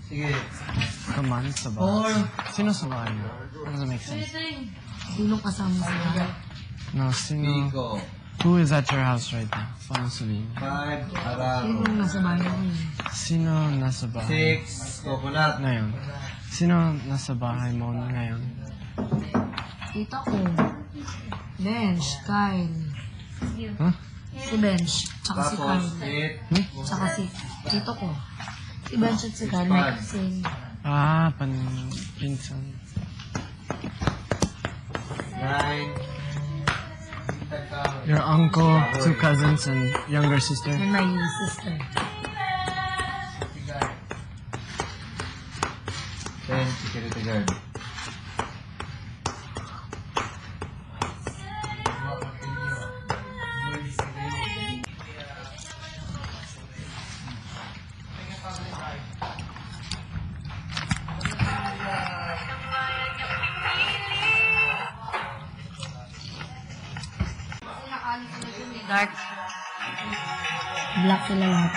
Sige. Kaman sa bahay. Sino sa bahay mo? How does it make sense? Sino kasama sa bahay? No, sino... Pico. Who is at your house right now? Paano sabihin? 5, Sino Araro. nasa bahay mo? Sino nasa bahay? 6, Coconut. Ngayon. Sino nasa bahay mo ngayon? Tito ko. Bench, Kyle. Huh? Si Bench, tsaka si Tapos, Kyle. 8, Tsaka si Tito ko. Si Bench at si Kyle, nag-sing. Ah, pinsan. 9, Your uncle, 2 cousins, and younger sister. And my sister. 10, security guard. Dark. Black sila lahat.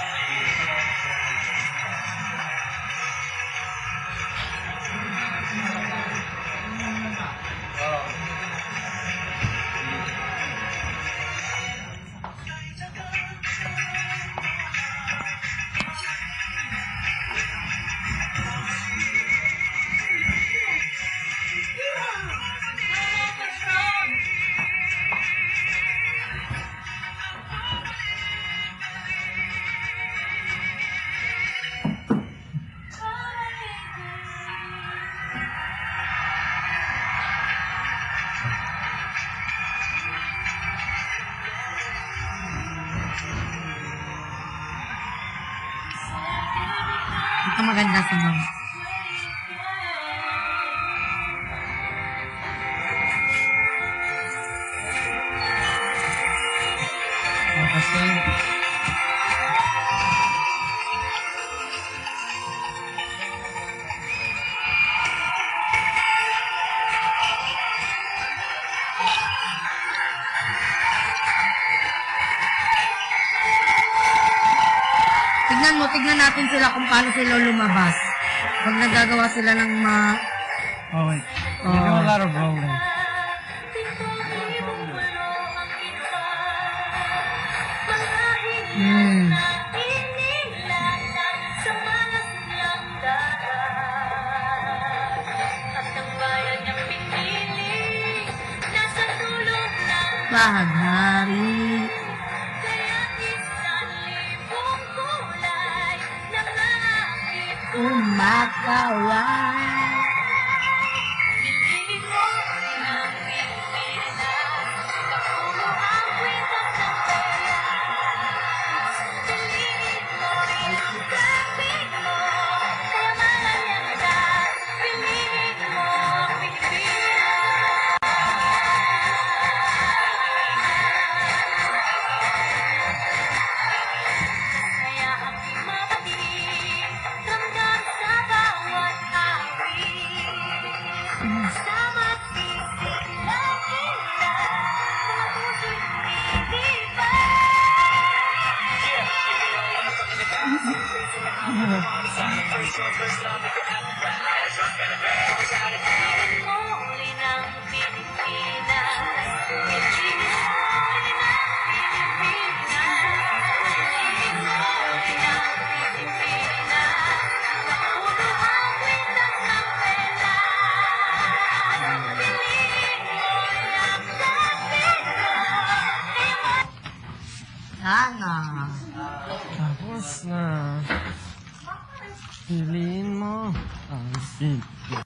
Ito maganda sa mga. Kasi... Tignan natin sila kung paano sila lumabas. Pag nagagawa sila ng Oh, wait. You do a lot of rolling. Bahaghari. Umakaway. Sana. Tapos na. Piliin mo ang piliin mo.